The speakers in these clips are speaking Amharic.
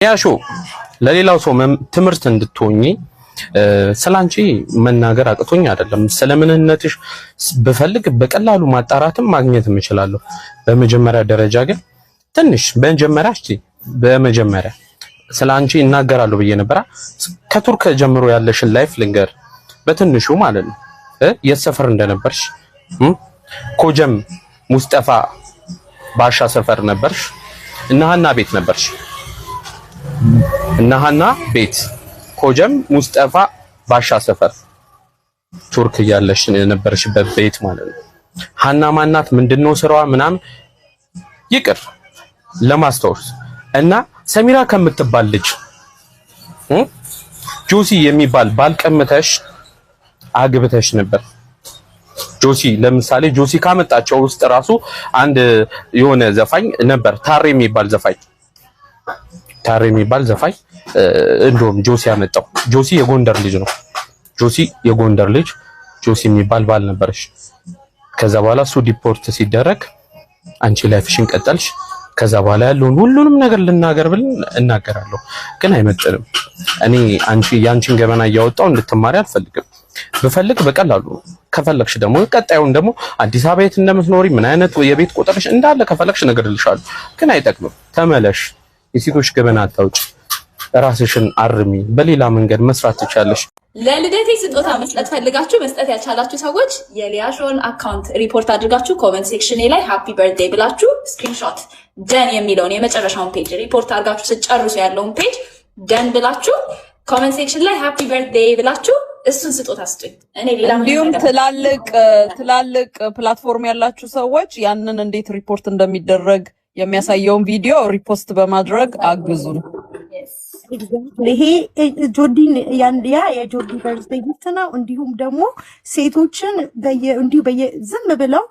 ያሾ ለሌላው ሰው ትምህርት እንድትሆኚ ስላንቺ መናገር አቅቶኝ አይደለም። ስለምንነትሽ በፈልግ በቀላሉ ማጣራትም ማግኘትም እችላለሁ። በመጀመሪያ ደረጃ ግን ትንሽ በመጀመሪያ ስላንቺ እናገራለሁ ብዬ ነበር። ከቱርክ ጀምሮ ያለሽን ላይፍ ልንገር በትንሹ ማለት ነው። የሰፈር እንደነበርሽ ኮጀም ሙስጠፋ ባሻ ሰፈር ነበርሽ እና ሀና ቤት ነበርሽ እና ሀና ቤት ኮጀም ሙስጠፋ ባሻ ሰፈር ቱርክ ያለሽ የነበርሽበት ቤት ማለት ነው። ሀና ማናት ምንድነው ስራዋ ምናምን ይቅር ለማስታወስ እና ሰሚራ ከምትባል ልጅ ጆሲ የሚባል ባልቀምተሽ አግብተሽ ነበር። ጆሲ ለምሳሌ ጆሲ ካመጣቸው ውስጥ ራሱ አንድ የሆነ ዘፋኝ ነበር ታሬ የሚባል ዘፋኝ እንደውም ጆሲ ያመጣው። ጆሲ የጎንደር ልጅ ነው። ጆሲ የሚባል ባል ነበርሽ። ከዛ በኋላ እሱ ዲፖርት ሲደረግ አንቺ ላይፍሽን ቀጠልሽ። ከዛ በኋላ ያለውን ሁሉንም ነገር ልናገር ብል እናገራለሁ፣ ግን አይመጥንም። እኔ ያንቺን ገበና እያወጣው እንድትማሪ አልፈልግም። በፈልግ በቀላሉ ከፈለግሽ ደግሞ ቀጣዩን ደግሞ አዲስ አበባ የት እንደምትኖሪ ምን አይነት የቤት ቁጥርሽ እንዳለ ከፈለግሽ እነግርልሻለሁ፣ ግን አይጠቅምም። ተመለሽ። የሴቶች ገበና አታውጪ። ራስሽን አርሚ። በሌላ መንገድ መስራት ትቻለሽ። ለልደቴ ስጦታ መስጠት ፈልጋችሁ መስጠት ያልቻላችሁ ሰዎች የሊያሾን አካውንት ሪፖርት አድርጋችሁ ኮሜንት ሴክሽን ላይ ሃፒ በርዝዴይ ብላችሁ ስክሪንሾት ደን የሚለውን የመጨረሻውን ፔጅ ሪፖርት አድርጋችሁ ስጨርሱ ያለውን ፔጅ ደን ብላችሁ ኮሜንት ሴክሽን ላይ ሃፒ በርዝዴይ ብላችሁ እሱን ስጦታ ስጡኝ። እኔ ሌላ እንዲሁም ትላልቅ ፕላትፎርም ያላችሁ ሰዎች ያንን እንዴት ሪፖርት እንደሚደረግ የሚያሳየውን ቪዲዮ ሪፖስት በማድረግ አግዙን። ይሄ ጆርዲን የጆርዲ በርዝዴይ ጊፍት ነው። እንዲሁም ደግሞ ሴቶችን ዝም ብለው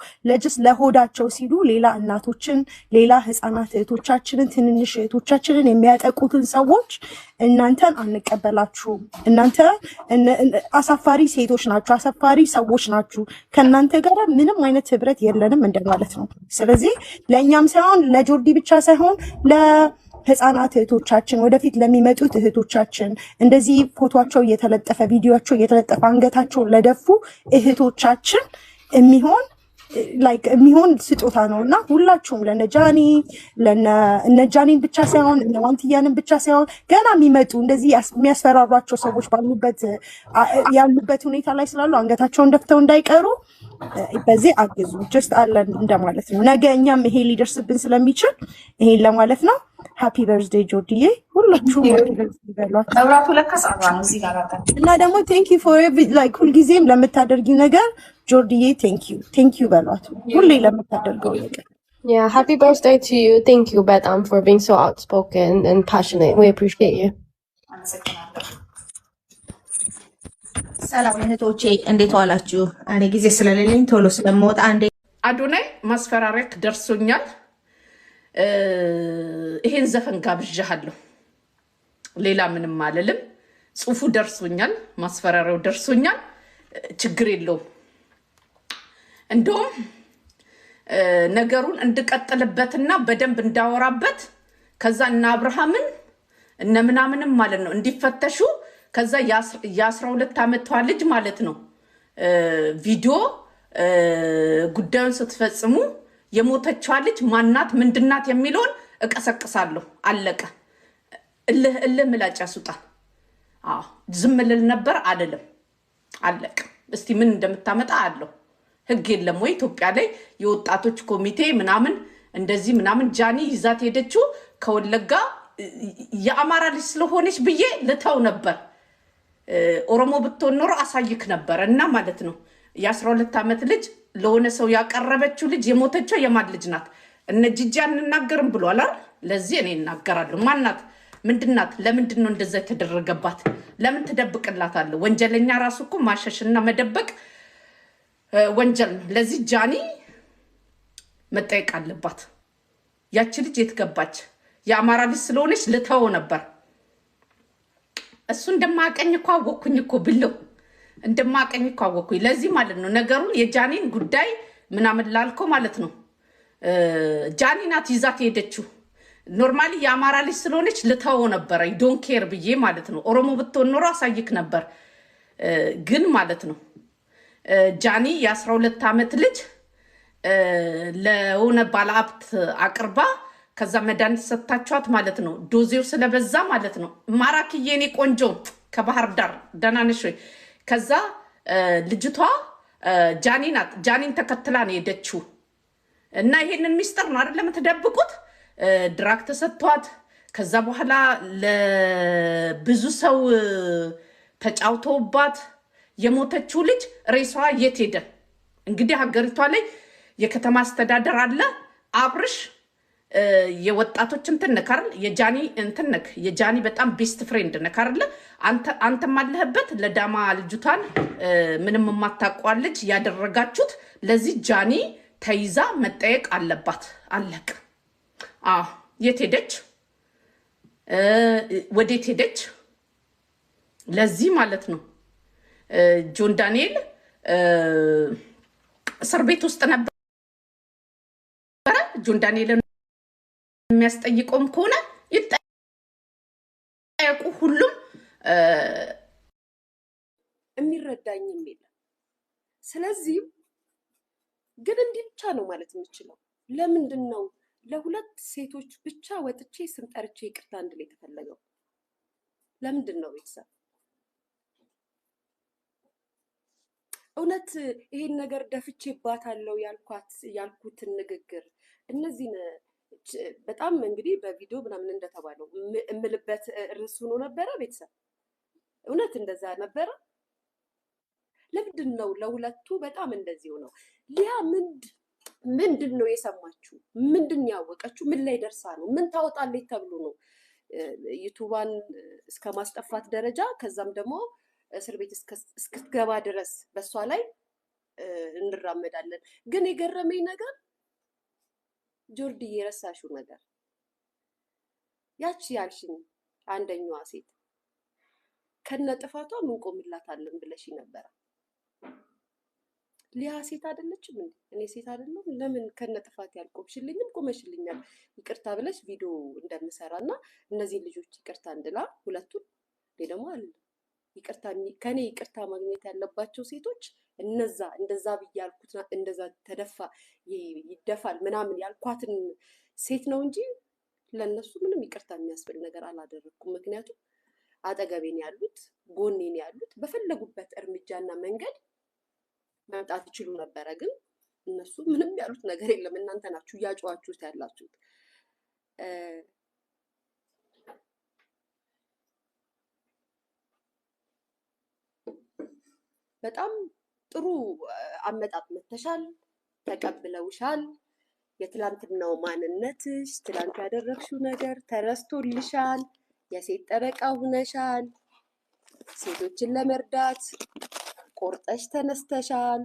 ለሆዳቸው ሲሉ ሌላ እናቶችን፣ ሌላ ህፃናት እህቶቻችንን፣ ትንንሽ እህቶቻችንን የሚያጠቁትን ሰዎች እናንተን አንቀበላችሁም። እናንተ አሳፋሪ ሴቶች ናችሁ፣ አሳፋሪ ሰዎች ናችሁ። ከእናንተ ጋር ምንም አይነት ህብረት የለንም እንደማለት ነው። ስለዚህ ለእኛም ሳይሆን ለጆርዲ ብቻ ሳይሆን ህፃናት እህቶቻችን፣ ወደፊት ለሚመጡት እህቶቻችን እንደዚህ ፎቶቸው እየተለጠፈ ቪዲዮቸው እየተለጠፈ አንገታቸውን ለደፉ እህቶቻችን የሚሆን ስጦታ ነው እና ሁላችሁም ለነጃኒን ብቻ ሳይሆን እነዋንትያንን ብቻ ሳይሆን ገና የሚመጡ እንደዚህ የሚያስፈራሯቸው ሰዎች ያሉበት ሁኔታ ላይ ስላሉ አንገታቸውን ደፍተው እንዳይቀሩ በዚህ አግዙ። ጀስት አለን እንደማለት ነው። ነገ እኛም ይሄ ሊደርስብን ስለሚችል ይሄን ለማለት ነው። ሃፒ በርዝዴይ ጆርዲዬ። ሁላችሁም መብራቱ ለካስ አብራ ነው እዚህ ጋር እና ደግሞ ቴንክ ዩ ፎር ሁልጊዜም ለምታደርጊው ነገር ጆርዲዬ ቴንክ ዩ በሏት፣ ሁሌ ለምታደርገው ነገር። Yeah, happy birthday to you. Thank you በጣም for being so outspoken and passionate. We appreciate you. ሰላም እህቶቼ እንዴት ዋላችሁ? እኔ ጊዜ ስለሌለኝ ቶሎ ስለምወጣ አንዴ አዶናይ ማስፈራሪያክ ደርሶኛል። ይሄን ዘፈን ጋብዣለሁ። ሌላ ምንም አልልም። ጽሁፉ ደርሶኛል፣ ማስፈራሪያው ደርሶኛል። ችግር የለውም። እንደውም ነገሩን እንድቀጥልበትና በደንብ እንዳወራበት ከዛ እና አብርሃምን እነ ምናምንም ማለት ነው እንዲፈተሹ ከዛ የ12 ዓመቷ ልጅ ማለት ነው ቪዲዮ ጉዳዩን ስትፈጽሙ የሞተችዋ ልጅ ማናት ምንድናት የሚለውን እቀሰቅሳለሁ። አለቀ። እልህ ምላጭ ያስውጣል። ዝም ልል ነበር አልልም። አለቀ። እስቲ ምን እንደምታመጣ አለው። ህግ የለም ወይ ኢትዮጵያ ላይ የወጣቶች ኮሚቴ ምናምን እንደዚህ ምናምን ጃኒ ይዛት ሄደችው ከወለጋ የአማራ ልጅ ስለሆነች ብዬ ልተው ነበር። ኦሮሞ ብትሆን ኖሮ አሳይክ ነበር እና ማለት ነው። የ12 ዓመት ልጅ ለሆነ ሰው ያቀረበችው ልጅ የሞተችው የማን ልጅ ናት? እነ ጂጂ አንናገርም ብሏል አይደል? ለዚህ እኔ እናገራለሁ። ማናት? ምንድናት? ለምንድን ነው እንደዛ የተደረገባት? ለምን ትደብቅላታለህ? ወንጀለኛ ራሱ እኮ ማሸሽና መደበቅ ወንጀል ነው። ለዚህ ጃኒ መጠየቅ አለባት። ያቺ ልጅ የትገባች? የአማራ ልጅ ስለሆነች ልተው ነበር። እሱ እንደማቀኝ እኮ አወኩኝ እኮ ብለው እንደማቀኝ እኮ አወኩኝ። ለዚህ ማለት ነው ነገሩን የጃኒን ጉዳይ ምናምን ላልከው ማለት ነው ጃኒ ናት ይዛት ሄደችው። ኖርማሊ የአማራ ልጅ ስለሆነች ልተው ነበር ዶንት ኬር ብዬ ማለት ነው። ኦሮሞ ብትሆን ኖሮ አሳይክ ነበር ግን ማለት ነው ጃኒ የ12 ዓመት ልጅ ለሆነ ባለሀብት አቅርባ ከዛ መድኃኒት ሰጣቻት ማለት ነው። ዶዜው ስለበዛ ማለት ነው። ማራኪዬ የኔ ቆንጆ ከባህር ዳር ደህና ነሽ ወይ? ከዛ ልጅቷ ጃኒ ናት። ጃኒን ተከትላ ነው ሄደችው እና ይሄንን ሚስጥር ነው አይደለም ተደብቁት። ድራግ ተሰጥቷት ከዛ በኋላ ለብዙ ሰው ተጫውተውባት የሞተችው ልጅ ሬሷ የት ሄደ? እንግዲህ ሀገሪቷ ላይ የከተማ አስተዳደር አለ። አብርሽ የወጣቶች እንትን ነካር የጃኒ እንትን ነክ የጃኒ በጣም ቤስት ፍሬንድ ነካር አንተም አለህበት። ለዳማ ልጅቷን ምንም የማታውቀው ልጅ ያደረጋችሁት ለዚህ ጃኒ ተይዛ መጠየቅ አለባት። አለቅ የት ሄደች? ወዴት ሄደች? ለዚህ ማለት ነው ጆን ዳንኤል እስር ቤት ውስጥ ነበር። ጆን ዳንኤልን የሚያስጠይቀውም ከሆነ ይጠየቁ። ሁሉም የሚረዳኝም የለም። ስለዚህ ግን እንዲህ ብቻ ነው ማለት የምችለው። ለምንድን ነው ለሁለት ሴቶች ብቻ ወጥቼ ስም ጠርቼ ይቅርታ እንድል የተፈለገው? ለምንድን ነው ቤተሰብ? እውነት ይሄን ነገር ደፍቼባታለሁ ያልኩትን ንግግር እነዚህን በጣም እንግዲህ በቪዲዮ ምናምን እንደተባለው እምልበት ርዕስ ሆኖ ነበረ ቤተሰብ? እውነት እንደዛ ነበረ? ለምንድን ነው ለሁለቱ በጣም እንደዚህ ነው? ሊያ ምንድን ነው የሰማችሁ? ምንድን ያወቀችው? ምን ላይ ደርሳ ነው? ምን ታወጣለች ተብሎ ነው ዩቱባን እስከ ማስጠፋት ደረጃ ከዛም ደግሞ እስር ቤት እስክትገባ ድረስ በሷ ላይ እንራመዳለን። ግን የገረመኝ ነገር ጆርዲ የረሳሽው ነገር ያቺ ያልሽኝ አንደኛዋ ሴት ከነ ጥፋቷ ምን ቆምላታለን ብለሽ ነበር። ሊያ ሴት አይደለችም እንዴ? እኔ ሴት አይደለም? ለምን ከነ ጥፋት ያልቆምሽልኝም ቆመሽልኛል ይቅርታ ብለሽ ቪዲዮ እንደምሰራና እነዚህ ልጆች ይቅርታ እንድላ ሁለቱን ደግሞ አለ ይቅርታ ከኔ ይቅርታ ማግኘት ያለባቸው ሴቶች እንደዛ ብያልኩት እንደዛ ተደፋ ይደፋል ምናምን ያልኳትን ሴት ነው እንጂ ለነሱ ምንም ይቅርታ የሚያስብል ነገር አላደረኩም። ምክንያቱም አጠገቤን ያሉት ጎኔን ያሉት በፈለጉበት እርምጃና መንገድ መምጣት ይችሉ ነበረ። ግን እነሱ ምንም ያሉት ነገር የለም። እናንተ ናችሁ እያጨዋችሁት ያላችሁት። በጣም ጥሩ አመጣጥ መተሻል፣ ተቀብለውሻል። የትላንትናው ማንነትሽ ትላንት ያደረግሽው ነገር ተረስቶልሻል። የሴት ጠበቃ ሁነሻል። ሴቶችን ለመርዳት ቆርጠሽ ተነስተሻል።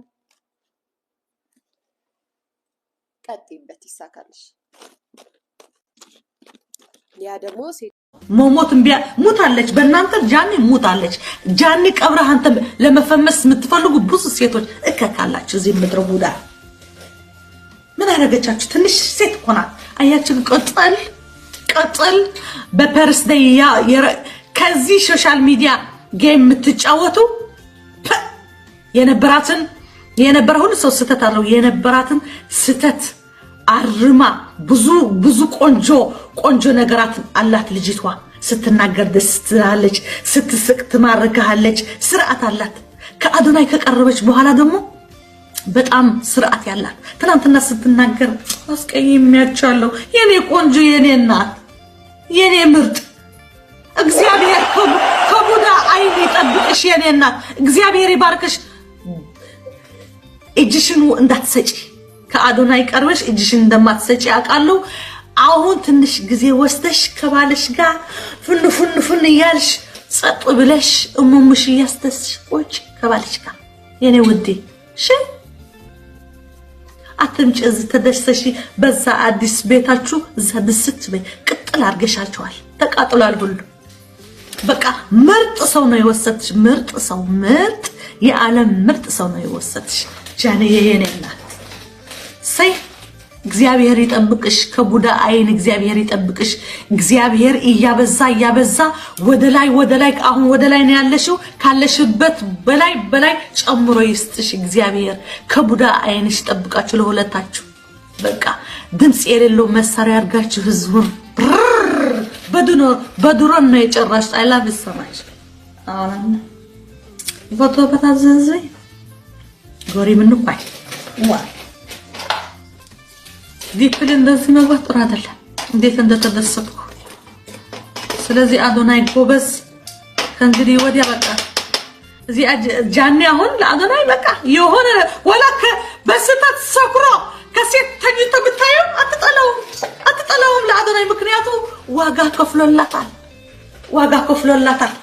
ቀጥይበት፣ ይሳካልሽ። ያ ደግሞ ሞሞት እንቢያ ሙታለች። በእናንተ ጃኒ ሙታለች። ጃኒ ቀብረህ አንተ ለመፈመስ የምትፈልጉ ብዙ ሴቶች እከካላችሁ እዚህ ምድረ ቡዳ። ምን አደረገቻችሁ? ትንሽ ሴት እኮ ናት። አያችሁ ቀጥል በፐርስደይ ከዚህ ሶሻል ሚዲያ ጌም የምትጫወቱ የነበረ ሁሉ ሰው ስተት አለው። የነበራትን ስተት አርማ ብዙ ቆንጆ ነገራት አላት ልጅቷ። ስትናገር ደስ ትላለች፣ ስትስቅ ትማርካለች፣ ስርዓት አላት። ከአዶናይ ከቀረበች በኋላ ደግሞ በጣም ስርዓት ያላት። ትናንትና ስትናገር አስቀይሜያቸዋለሁ። የኔ ቆንጆ፣ የኔ እናት፣ የኔ ምርጥ፣ እግዚአብሔር ከቡዳ አይን ይጠብቅሽ የኔ እናት። እግዚአብሔር ይባርክሽ። እጅሽን እንዳትሰጪ ከአዶናይ ቀርበሽ እጅሽን እንደማትሰጪ አውቃለሁ። አሁን ትንሽ ጊዜ ወስደሽ ከባለሽ ጋር ፍን እያልሽ ጸጥ ብለሽ እሙምሽ እያስተስሽ ቆጭ ከባለሽ ጋር የኔ ውዴ። እሺ አትምጪ እዚህ ተደሰሺ። በዛ አዲስ ቤታችሁ እዛ ድስት በይ። ቅጥል አድርገሻቸዋል። ተቃጥሏል ሁሉ። በቃ ምርጥ ሰው ነው የወሰድሽ። ምርጥ ሰው፣ ምርጥ የዓለም ምርጥ ሰው ነው የወሰድሽ ጃኒ የኔ እናት። ሰይ እግዚአብሔር ይጠብቅሽ ከቡዳ አይን እግዚአብሔር ይጠብቅሽ እግዚአብሔር እያበዛ ወደ ላይ አሁን ወደ ላይ ነው ያለሽው ካለሽበት በላይ ጨምሮ ይስጥሽ እግዚአብሔር ከቡዳ አይንሽ ይጠብቃችሁ ለሁለታችሁ በቃ ድምጽ የሌለው መሳሪያ አድርጋችሁ ህዝቡን በድሮን ነው የጨራሽ I love you so much አሁን ፎቶ በታዘዘኝ ጎሪ ምን ቆይ ዋ ዲፕል እንደዚህ መግባት ጥሩ አይደለም እንዴት እንደተደሰትኩ ስለዚህ አዶናይ ጎበዝ ከእንግዲህ ወዲያ በቃ እዚህ ጃኒ አሁን ለአዶናይ በቃ የሆነ ወላከ በስተት ሰክሮ ከሴት ተኝቶ ብታዩ አትጠላውም ለአዶናይ ምክንያቱ ዋጋ ከፍሎላታል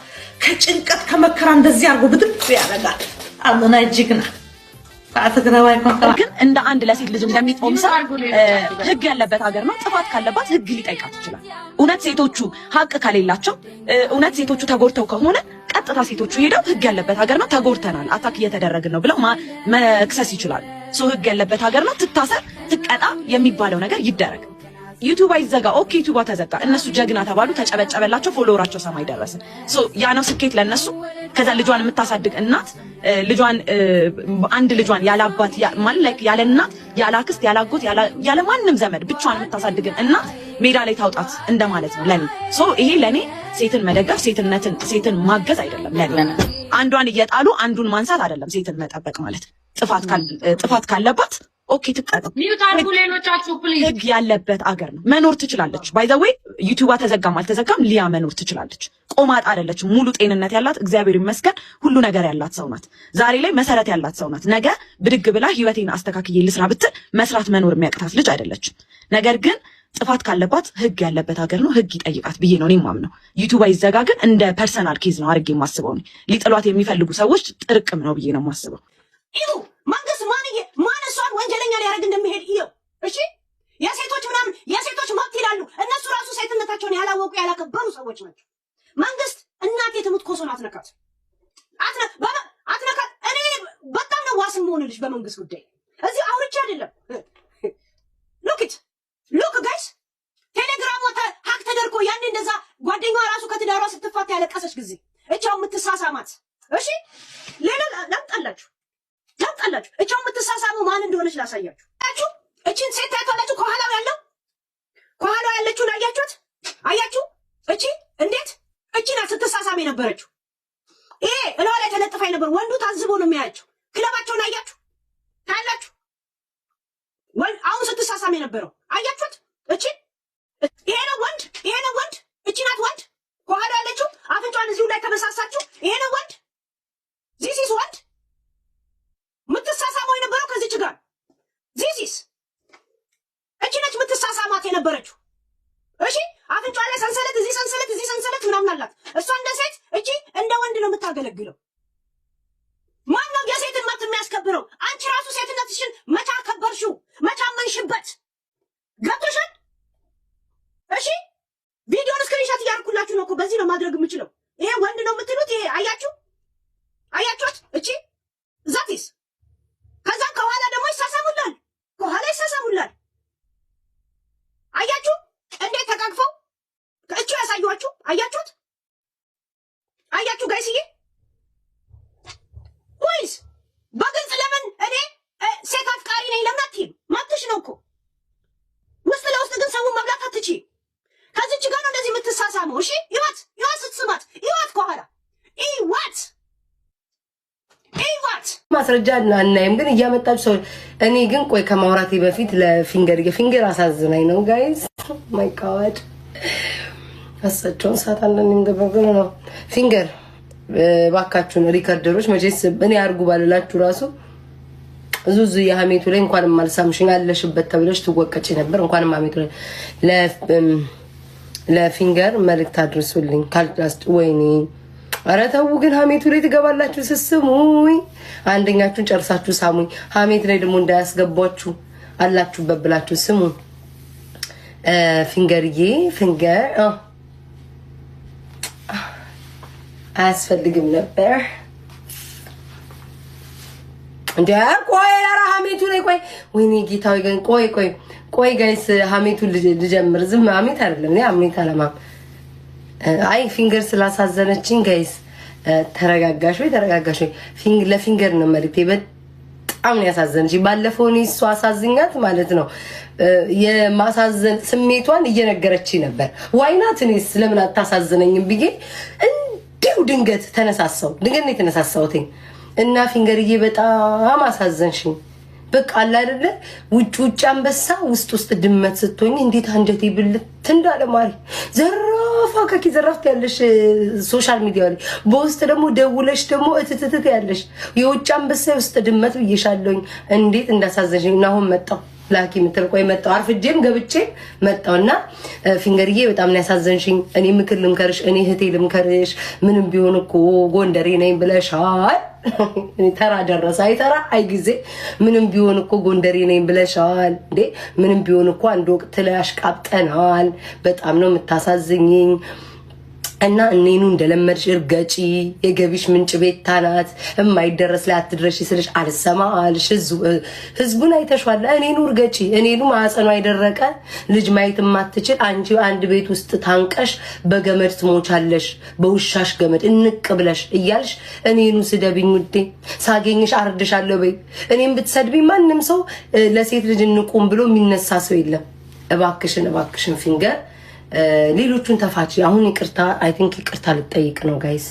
ከጭንቀት ከመከራ እንደዚህ አርጎ ብድቅ ያደርጋል አዶናይ ጅግና አትግራዋይ ኮንትራ ግን እንደ አንድ ለሴት ልጅ እንደሚቆም ሰው ህግ ያለበት ሀገር ነው ጥፋት ካለባት ህግ ሊጠይቃት ይችላል እውነት ሴቶቹ ሀቅ ከሌላቸው እውነት ሴቶቹ ተጎርተው ከሆነ ቀጥታ ሴቶቹ ሄደው ህግ ያለበት ሀገር ነው ተጎርተናል አታክ እየተደረግን ነው ብለው መክሰስ ይችላል ሶ ህግ ያለበት ሀገር ነው ትታሰር ትቀጣ የሚባለው ነገር ይደረግ ዩቲዩብ አይዘጋ ኦኬ ዩቲዩብ ተዘጋ እነሱ ጀግና ተባሉ ተጨበጨበላቸው ፎሎወራቸው ሰማይ ደረሰ ሶ ያ ነው ስኬት ለነሱ ከዛ ልጇን የምታሳድግ እናት ልጇን አንድ ልጇን ያላባት ማለት ያለ እናት ያለ አክስት ያለ አጎት ያለ ማንንም ዘመድ ብቻዋን የምታሳድግ እናት ሜዳ ላይ ታውጣት እንደማለት ነው ለኔ ሶ ይሄ ለኔ ሴትን መደገፍ ሴትን ማገዝ አይደለም ለኔ አንዷን እየጣሉ አንዱን ማንሳት አይደለም ሴትን መጠበቅ ማለት ጥፋት ካለባት ኦኬ ትቀጣ ሚውታርጉ ሌሎቻችሁ ፕሊዝ ህግ ያለበት አገር ነው መኖር ትችላለች ባይ ዘ ዌይ ዩቲዩብ ተዘጋም አልተዘጋም ሊያ መኖር ትችላለች ቆማጥ አይደለች ሙሉ ጤንነት ያላት እግዚአብሔር ይመስገን ሁሉ ነገር ያላት ሰው ናት ዛሬ ላይ መሰረት ያላት ሰው ናት ነገ ብድግ ብላ ህይወቴን አስተካክዬ ልስራ ብትል መስራት መኖር የሚያቅታት ልጅ አይደለች ነገር ግን ጥፋት ካለባት ህግ ያለበት ሀገር ነው ህግ ይጠይቃት ብዬ ነው እኔም ማምነው ዩቲዩብ አይዘጋ ግን እንደ ፐርሰናል ኬዝ ነው አርጌ ማስበው ነው ሊጥሏት የሚፈልጉ ሰዎች ጥርቅም ነው ብዬ ነው ማስበው ይሁ መንግስት ማን እሷን ወንጀለኛ ሊያደርግ እንደሚሄድ ይኸው እሺ የሴቶች መብት ይላሉ እነሱ ራሱ ሴትነታቸውን ያላወቁ ያላከበሩ ሰዎች ናቸው መንግስት እናቴ ትሙት ኮሶን አትነካት እኔ በጣም ነው ዋስም ሆነልሽ በመንግስት ጉዳይ እዚህ አውርቼ አይደለም ሉክ ጋይስ ቴሌግራም ሀክ ተደርጎ ያኔ እንደዛ ጓደኛዋ ራሱ ከትዳሯ ስትፋታ ያለቀሰች ጊዜ እቻው የምትሳሳማት እሺ ሌላ ላምጣላችሁ እቻው የምትሳሳሙ ማን እንደሆነች ላሳያችሁ እቺን ሴት ታያታላችሁ ከኋላው ያለችውን አያችሁ እቺ እንዴት እቺ ናት ስትሳሳም የነበረችው ይሄ እላው ላይ ተለጥፋ ነበር ወንዱ ታዝቦ ነው የሚያያቸው ክለባቸውን አያችሁ ታያላችሁ አሁን ስትሳሳም የነበረው አያችሁት እቺ ይሄ ነው ወንድ እቺ ናት ወንድ ከኋላው ያለችው አፍንጫን እዚሁ ላይ ተመሳሳችሁ ይሄ ነው ወንድ ዚስ ወንድ ምትሳሳመው የነበረው ከዚች ጋር ዚስ እቺ ነች ምትሳሳማት የነበረችው እሺ አፍንጫ ላይ ሰንሰለት እዚህ ሰንሰለት ምናምን አላት እሷ እንደ ሴት እቺ እንደ ወንድ ነው የምታገለግለው ማን ነው የሴትን መብት የሚያስከብረው አንቺ ራሱ ሴትነትሽን መቻ ከበርሽው መቻ መንሽበት ገብቶሻል እሺ ቪዲዮን ስክሪንሾት እያደረኩላችሁ ነው እኮ በዚህ ነው ማድረግ የምችለው ይሄ ወንድ ነው የምትሉት ይሄ አያችሁት እቺ ዛቲስ ከዛ ከኋላ ደግሞ ይሳሳሙላል አያችሁ እንዴት ተቃቅፈው እቹ ያሳዩአችሁ አያችሁ ጋይስዬ ወይስ በግልጽ ለምን እኔ ሴት አፍቃሪ ነኝ ለምን አትይም መብትሽ ነው እኮ ውስጥ ለውስጥ ግን ሰውን መብላት አትችይ ከዚች ጋር ነው እንደዚህ የምትሳሳመው እሺ ይዋት ስትስማት ይዋት ከኋላ ይዋት ማስረጃ እናይም ግን እያመጣችሁ ሰው እኔ ግን ቆይ ከማውራቴ በፊት ለፊንገር አሳዝናኝ ነው ጋይስ ማይ ጋድ አሰጨውን ሳታለን እንደበገነ ነው ፊንገር ባካችሁን ሪከርደሮች መቼስ እኔ አርጉ ባልላችሁ ራሱ ዙዙ የሐሜቱ ላይ እንኳን ማልሳምሽኝ አለሽበት ተብለሽ ትወቀጭ ነበር እንኳን ሐሜቱ ላይ ለፊንገር መልእክት አድርሱልኝ ካልዳስ ወይኔ አረታው ግን ሐሜቱ ላይ ትገባላችሁ ስስሙኝ አንደኛችሁን ጨርሳችሁ ሳሙኝ ሐሜት ላይ ደግሞ እንዳያስገባችሁ አላችሁበት ብላችሁ ስሙ ፊንገር አያስፈልግም ነበር እንዴ ቆይ ሐሜቱ ላይ ቆይ ወይኔ ጌታው ግን ቆይ ቆይ ጋይስ ሀሜቱን ልጀምር። ዝም ሀሜት አይደለም እኔ ሀሜት አለማም። አይ ፊንገር ስላሳዘነችኝ ጋይስ ተረጋጋሽ ወይ ተረጋጋሽ ወይ። ለፊንገር ነው መልክቴ። በጣም ነው ያሳዘነችኝ። ባለፈው እኔ እሷ አሳዝኛት ማለት ነው የማሳዘን ስሜቷን እየነገረችኝ ነበር። ዋይናት እኔስ ለምን አታሳዝነኝም ብዬ እንዲሁ ድንገት ተነሳሳው። ድንገት ነው የተነሳሳሁት እና ፊንገርዬ በጣም አሳዘንሽኝ። በቃ አለ አይደለ ውጭ አንበሳ ውስጥ ድመት ስትሆኝ እንዴት አንጀቴ ብልት እንዳለ ማሪ ዘራፋ ከኪ ዘራፍት ያለሽ ሶሻል ሚዲያ ላይ በውስጥ ደግሞ ደውለሽ ደግሞ እትትት ያለሽ የውጭ አንበሳ ውስጥ ድመት ብዬሻለሁኝ። እንዴት እንዳሳዘንሽኝ እና አሁን መጣሁ ላኪ ምትልቆይ መጣሁ አርፍጄም ገብቼ መጣሁና ፊንገርዬ በጣም ነው ያሳዘንሽኝ። እኔ ምክር ልምከርሽ፣ እኔ እህቴ ልምከርሽ። ምንም ቢሆን እኮ ጎንደሬ ነኝ ብለሻል። እኔ ተራ ደረሰ አይተራ አይ ጊዜ ምንም ቢሆን እኮ ጎንደሬ ነኝ ብለሻል እንዴ። ምንም ቢሆን እኮ አንድ ወቅት ላይ አሽቃብጠናል። በጣም ነው የምታሳዝኝኝ። እና እኔኑ እንደለመድሽ እርገጪ። የገቢሽ ምንጭ ቤታ ናት። የማይደረስ ላይ አትድረሽ ስልሽ አልሰማልሽ። ህዝቡን አይተሽዋል። እኔኑ እርገጪ። እኔኑ ማህፀኗ አይደረቀ ልጅ ማየት ማትችል አንቺ አንድ ቤት ውስጥ ታንቀሽ በገመድ ትሞቻለሽ። በውሻሽ ገመድ እንቅ ብለሽ እያልሽ እኔኑ ስደብኝ ውዴ። ሳገኝሽ አርድሻለሁ በይ። እኔም ብትሰድቢ ማንም ሰው ለሴት ልጅ እንቁም ብሎ የሚነሳ ሰው የለም። እባክሽን ፊንገር ሌሎቹን ተፋች። አሁን ይቅርታ አይ ቲንክ ይቅርታ ልጠይቅ ነው ጋይስ።